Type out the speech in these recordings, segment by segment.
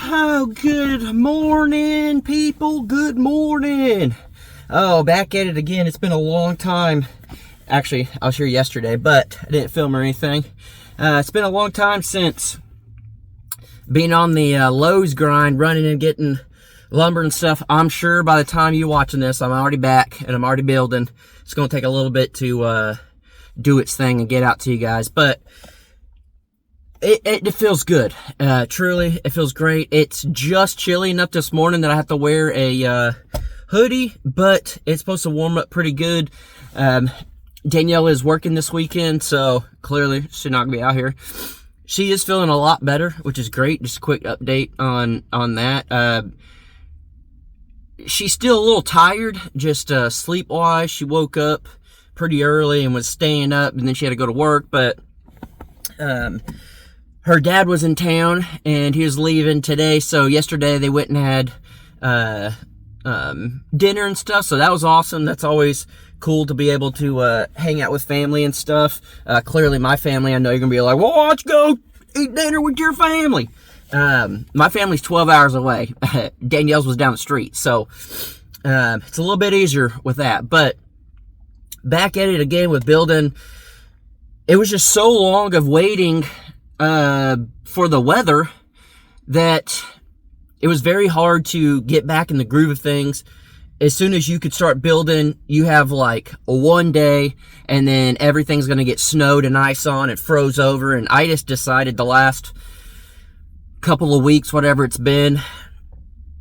Oh, good morning, people. Good morning. Oh, back at it again. It's been a long time. Actually, I was here yesterday, but I didn't film or anything. It's been a long time since being on the Lowe's grind, running and getting lumber and stuff. I'm sure by the time you're watching this, I'm already back and I'm already building. It's going to take a little bit to do its thing and get out to you guys, but it feels good. Truly, it feels great. It's just chilly enough this morning that I have to wear a hoodie, but it's supposed to warm up pretty good. Danielle is working this weekend, so clearly she's not gonna be out here. She is feeling a lot better, which is great. Just a quick update on that. She's still a little tired, just sleep-wise. She woke up pretty early and was staying up, and then she had to go to work, but her dad was in town, and he was leaving today, so yesterday they went and had dinner and stuff, so that was awesome. That's always cool to be able to hang out with family and stuff. Clearly my family, I know you're going to be like, well, why don't you go eat dinner with your family? My family's 12 hours away. Danielle's was down the street, so it's a little bit easier with that. But back at it again with building. It was just so long of waiting for the weather that it was very hard to get back in the groove of things. As soon as you could start building, you have like a one day and then everything's going to get snowed and ice on and froze over. And I just decided the last couple of weeks, whatever it's been,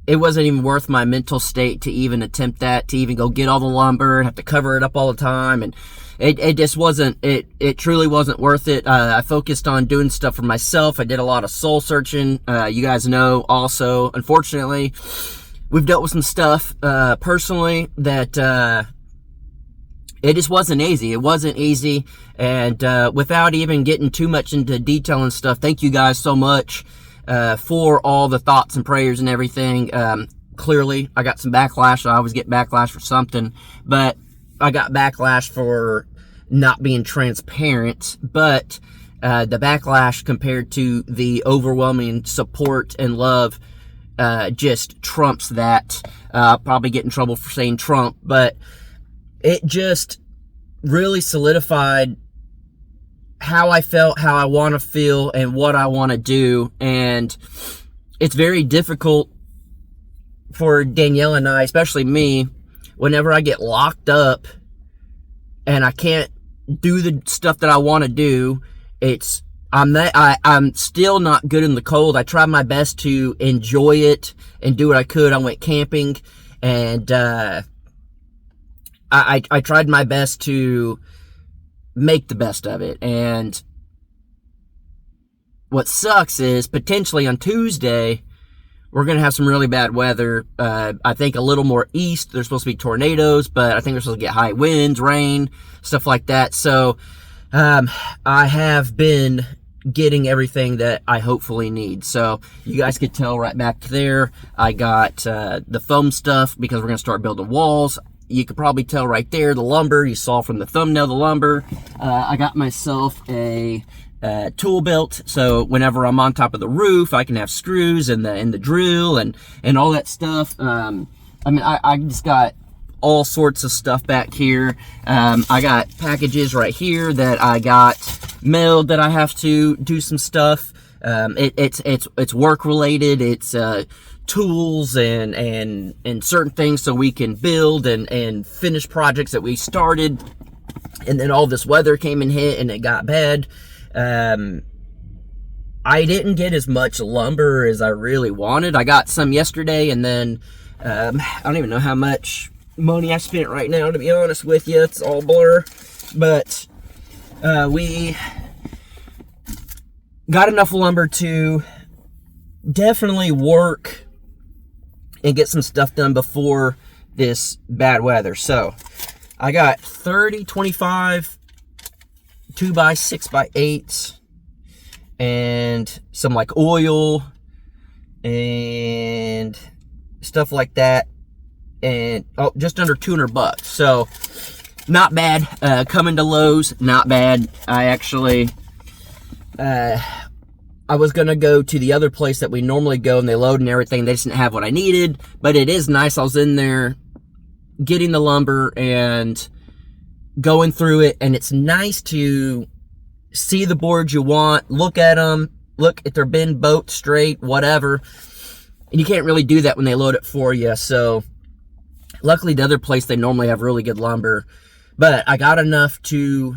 it wasn't even worth my mental state to even attempt that, to even go get all the lumber and have to cover it up all the time. And it just wasn't, it truly wasn't worth it. I focused on doing stuff for myself. I did a lot of soul searching. You guys know also, unfortunately, we've dealt with some stuff personally that it just wasn't easy. It wasn't easy. And without even getting too much into detail and stuff, thank you guys so much for all the thoughts and prayers and everything. Clearly, I got some backlash. I always get backlash for something, but I got backlash for not being transparent. But the backlash compared to the overwhelming support and love just trumps that. I'll probably get in trouble for saying Trump, but it just really solidified how I felt, how I want to feel, and what I want to do. And it's very difficult for Danielle and I, especially me, whenever I get locked up and I can't do the stuff that I want to do. I'm still not good in the cold. I tried my best to enjoy it and do what I could. I went camping, and I tried my best to make the best of it. And what sucks is potentially on Tuesday we're going to have some really bad weather. I think a little more east. There's supposed to be tornadoes, but I think we're supposed to get high winds, rain, stuff like that. So I have been getting everything that I hopefully need. So you guys could tell right back there, I got the foam stuff because we're going to start building walls. You could probably tell right there, the lumber, you saw from the thumbnail, the lumber. I got myself a tool belt, so whenever I'm on top of the roof, I can have screws and the drill and all that stuff. I mean, I just got all sorts of stuff back here. I got packages right here that I got mailed that I have to do some stuff. It's work related. It's tools and certain things so we can build and finish projects that we started. And then all this weather came and hit, and it got bad. I didn't get as much lumber as I really wanted. I got some yesterday, and then I don't even know how much money I spent right now, to be honest with you. It's all blur. But we got enough lumber to definitely work and get some stuff done before this bad weather. So I got 30, 25 2x6x8s and some like oil and stuff like that, and just under $200. So not bad. Coming to Lowe's, not bad. I actually I was going to go to the other place that we normally go, and they load and everything. They just didn't have what I needed, but it is nice. I was in there getting the lumber and going through it, and it's nice to see the boards you want, look at them, look if they're bend, boat, straight, whatever. And you can't really do that when they load it for you. So luckily the other place, they normally have really good lumber, but I got enough to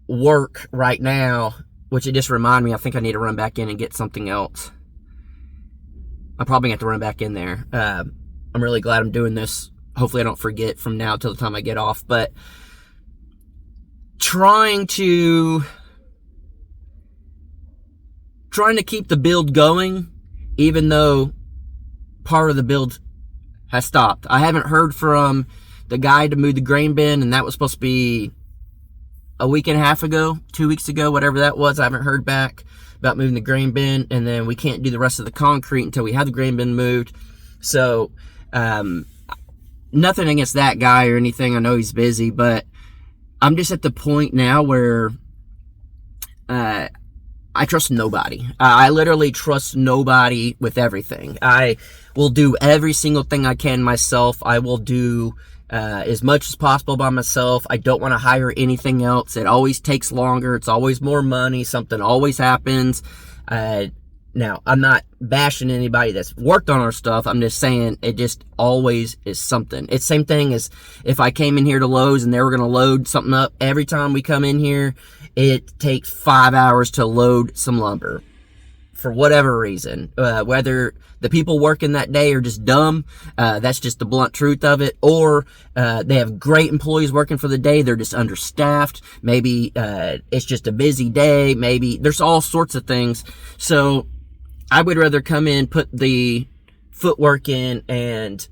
work right now, which it just reminded me, I think I need to run back in and get something else. I probably have to run back in there. I'm really glad I'm doing this. Hopefully I don't forget from now till the time I get off, but trying to keep the build going, even though part of the build has stopped. I haven't heard from the guy to move the grain bin, and that was supposed to be a week and a half ago, 2 weeks ago, whatever that was. I haven't heard back about moving the grain bin, and then we can't do the rest of the concrete until we have the grain bin moved. So, nothing against that guy or anything. I know he's busy, but I'm just at the point now where I trust nobody. I literally trust nobody with everything. I will do every single thing I can myself. I will do as much as possible by myself. I don't want to hire anything else. It always takes longer. It's always more money. Something always happens. Now, I'm not bashing anybody that's worked on our stuff. I'm just saying it just always is something. It's the same thing as if I came in here to Lowe's and they were going to load something up. Every time we come in here, it takes 5 hours to load some lumber for whatever reason. Whether the people working that day are just dumb, that's just the blunt truth of it, or they have great employees working for the day, they're just understaffed. Maybe it's just a busy day. Maybe there's all sorts of things. So I would rather come in, put the footwork in, and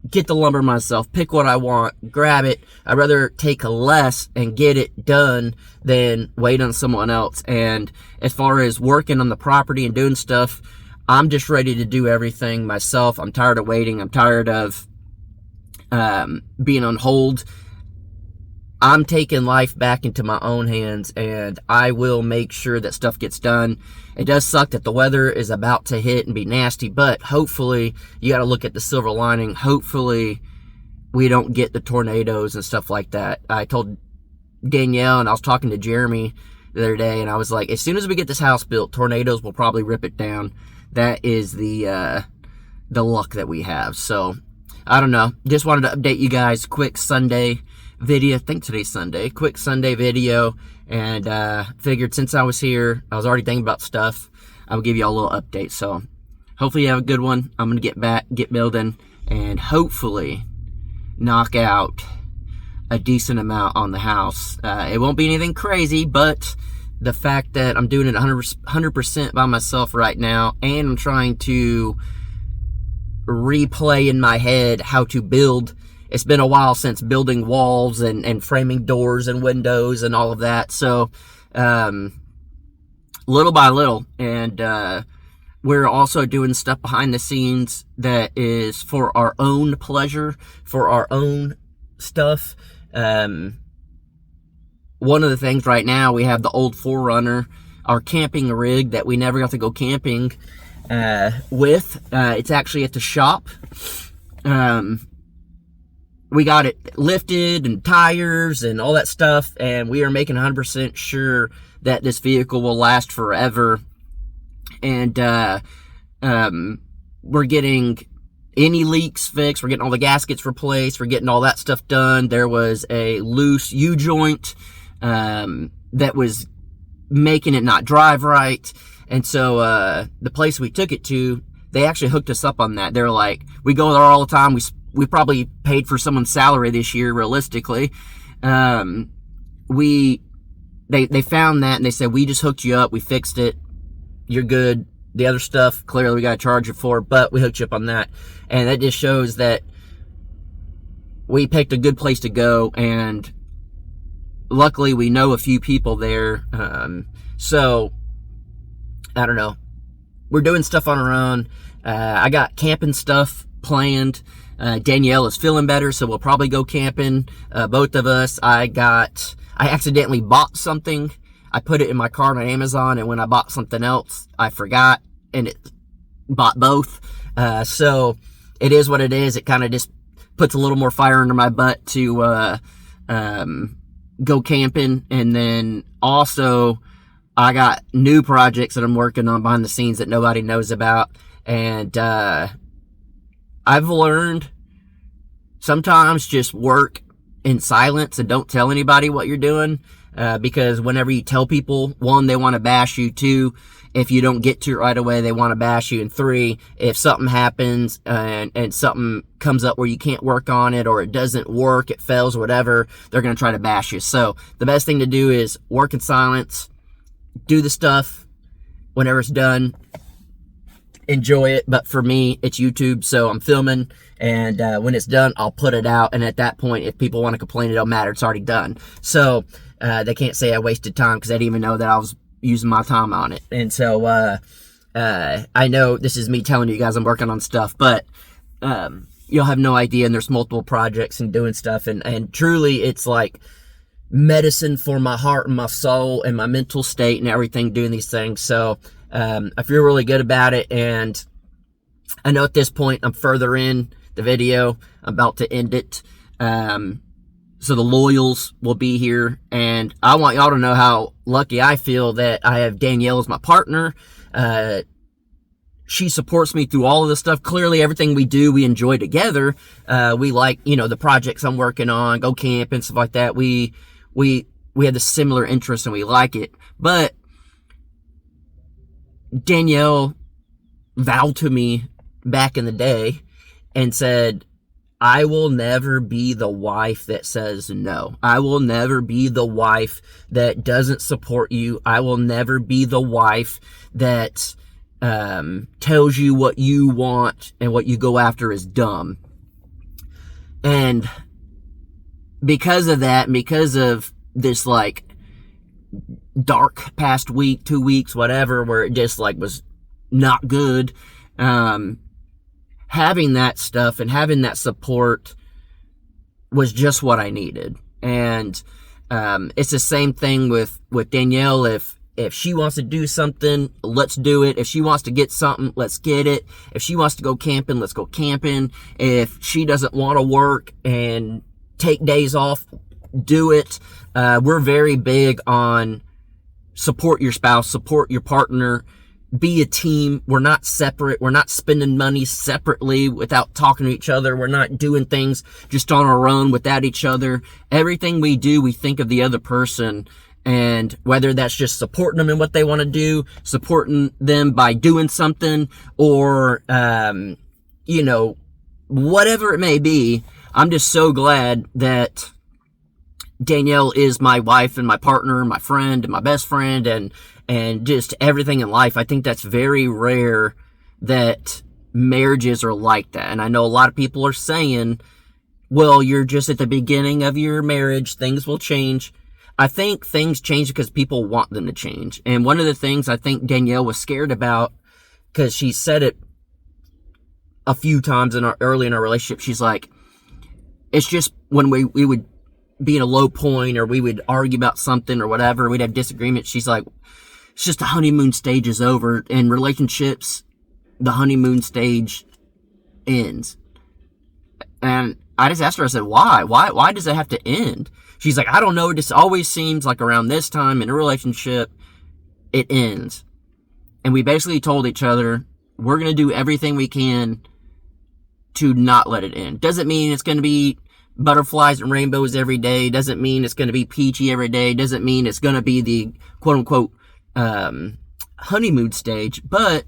get the lumber myself, pick what I want, grab it. I'd rather take less and get it done than wait on someone else. And as far as working on the property and doing stuff, I'm just ready to do everything myself. I'm tired of waiting. I'm tired of being on hold. I'm taking life back into my own hands, and I will make sure that stuff gets done. It does suck that the weather is about to hit and be nasty, but hopefully, you got to look at the silver lining. Hopefully, we don't get the tornadoes and stuff like that. I told Danielle, and I was talking to Jeremy the other day, and I was like, as soon as we get this house built, tornadoes will probably rip it down. That is the luck that we have. So, I don't know. Just wanted to update you guys. Quick Sunday video. I think today's Sunday. Quick Sunday video. And figured since I was here, I was already thinking about stuff. I will give you all a little update. So hopefully you have a good one. I'm going to get building, and hopefully knock out a decent amount on the house. It won't be anything crazy, but the fact that I'm doing it 100% by myself right now, and I'm trying to replay in my head how to build. It's been a while since building walls and framing doors and windows and all of that. So, little by little. And we're also doing stuff behind the scenes that is for our own pleasure, for our own stuff. One of the things right now, we have the old 4Runner, our camping rig that we never got to go camping with. It's actually at the shop. We got it lifted and tires and all that stuff, and we are making 100% sure that this vehicle will last forever. And we're getting any leaks fixed. We're getting all the gaskets replaced. We're getting all that stuff done. There was a loose U-joint that was making it not drive right. And so the place we took it to, they actually hooked us up on that. They're like, we go there all the time. We probably paid for someone's salary this year, realistically. They found that, and they said, we just hooked you up. We fixed it. You're good. The other stuff, clearly we got to charge you for, but we hooked you up on that. And that just shows that we picked a good place to go, and luckily we know a few people there. So, I don't know. We're doing stuff on our own. I got camping stuff planned. Danielle is feeling better, so we'll probably go camping, both of us. I accidentally bought something I put it in my cart on Amazon, and when I bought something else, I forgot, and it bought both. So it is what it is. It kind of just puts a little more fire under my butt to go camping. And then also, I got new projects that I'm working on behind the scenes that nobody knows about. And I've learned sometimes just work in silence and don't tell anybody what you're doing. Because whenever you tell people, one, they want to bash you. Two, if you don't get to it right away, they want to bash you. And three, if something happens and something comes up where you can't work on it, or it doesn't work, it fails, whatever, they're going to try to bash you. So the best thing to do is work in silence, do the stuff. Whenever it's done, enjoy it. But for me, it's YouTube, so I'm filming, and when it's done, I'll put it out. And at that point, if people want to complain, it don't matter. It's already done. So they can't say I wasted time, because they didn't even know that I was using my time on it. And so I know this is me telling you guys I'm working on stuff, but you'll have no idea. And there's multiple projects and doing stuff, and truly, it's like medicine for my heart and my soul and my mental state and everything, doing these things. So I feel really good about it. And I know at this point I'm further in the video. I'm about to end it. So the loyals will be here, and I want y'all to know how lucky I feel that I have Danielle as my partner. She supports me through all of this stuff. Clearly, everything we do, we enjoy together. We like, the projects I'm working on, go camp and stuff like that. We have the similar interests and we like it. But Danielle vowed to me back in the day and said, I will never be the wife that says no. I will never be the wife that doesn't support you. I will never be the wife that tells you what you want and what you go after is dumb. And because of that, because of this like dark past week, 2 weeks, whatever, where it just like was not good, having that stuff and having that support was just what I needed. And it's the same thing with Danielle. If she wants to do something, let's do it. If she wants to get something, let's get it. If she wants to go camping, let's go camping. If she doesn't want to work and take days off, do it. We're very big on support your spouse, support your partner, be a team. We're not separate. We're not spending money separately without talking to each other. We're not doing things just on our own without each other. Everything we do, we think of the other person. And whether that's just supporting them in what they want to do, supporting them by doing something, or, whatever it may be, I'm just so glad that Danielle is my wife and my partner and my friend and my best friend and just everything in life. I think that's very rare that marriages are like that. And I know a lot of people are saying, well, you're just at the beginning of your marriage, things will change. I think things change because people want them to change. And one of the things I think Danielle was scared about, because she said it a few times early in our relationship, she's like, it's just when we would be in a low point, or we would argue about something or whatever, we'd have disagreements. She's like, it's just the honeymoon stage is over. In relationships, the honeymoon stage ends. And I just asked her, I said, why? Why does it have to end? She's like, I don't know. It just always seems like around this time in a relationship, it ends. And we basically told each other, we're going to do everything we can to not let it end. Doesn't mean it's going to be butterflies and rainbows every day. Doesn't mean it's going to be peachy every day. Doesn't mean it's going to be the quote unquote honeymoon stage. But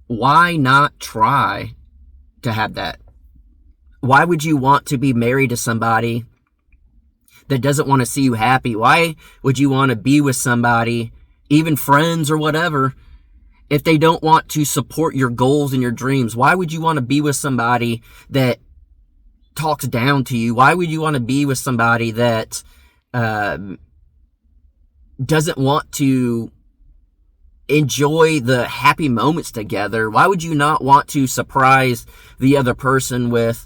why not try to have that? Why would you want to be married to somebody that doesn't want to see you happy? Why would you want to be with somebody, even friends or whatever, if they don't want to support your goals and your dreams? Why would you want to be with somebody that talks down to you? Why would you want to be with somebody that doesn't want to enjoy the happy moments together? Why would you not want to surprise the other person with,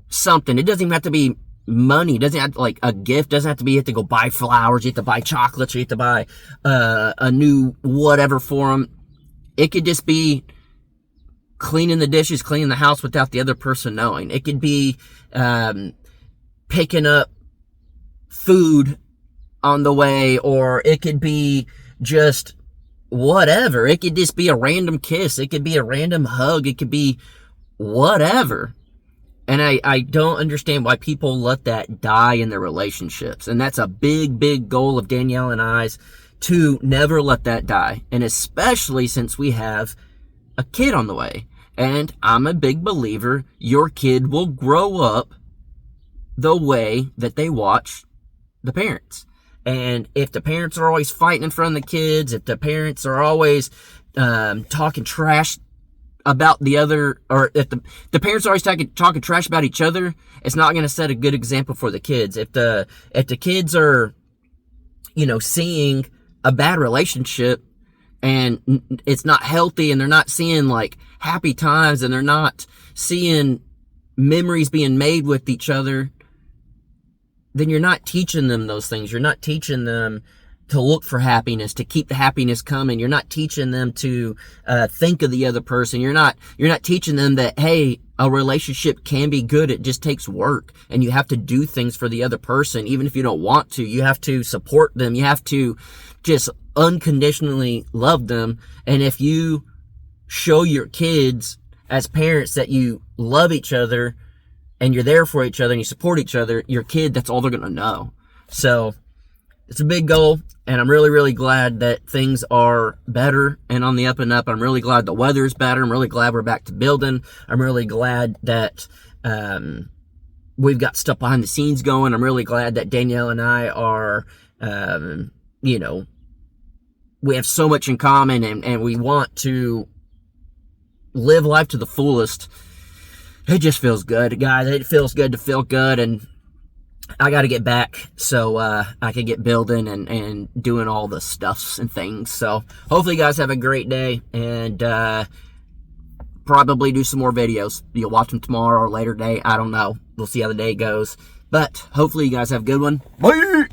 something? It doesn't even have to be money. It doesn't have to, like, a gift doesn't have to be you have to go buy flowers, you have to buy chocolates, you have to buy a new whatever for them. It could just be cleaning the dishes, cleaning the house without the other person knowing. It could be picking up food on the way, or it could be just whatever. It could just be a random kiss. It could be a random hug. It could be whatever. And I don't understand why people let that die in their relationships. And that's a big, big goal of Danielle and I's, to never let that die. And especially since we have a kid on the way. And I'm a big believer your kid will grow up the way that they watch the parents. And if the parents are always fighting in front of the kids, if the parents are always talking trash about the other, or if the parents are always talking trash about each other, it's not going to set a good example for the kids. If the kids are, seeing a bad relationship and it's not healthy, and they're not seeing like happy times, and they're not seeing memories being made with each other, then you're not teaching them those things. You're not teaching them to look for happiness, to keep the happiness coming. You're not teaching them to think of the other person. You're not teaching them that, hey, a relationship can be good. It just takes work, and you have to do things for the other person, even if you don't want to. You have to support them. You have to just unconditionally love them. And if you show your kids as parents that you love each other and you're there for each other and you support each other, your kid, that's all they're going to know. So it's a big goal, and I'm really, really glad that things are better and on the up and up. I'm really glad the weather's better. I'm really glad we're back to building. I'm really glad that we've got stuff behind the scenes going. I'm really glad that Danielle and I are, we have so much in common, and we want to live life to the fullest. It just feels good, guys. It feels good to feel good, and I got to get back so I can get building and doing all the stuffs and things. So hopefully you guys have a great day, and probably do some more videos. You'll watch them tomorrow or later day. I don't know. We'll see how the day goes. But hopefully you guys have a good one. Bye!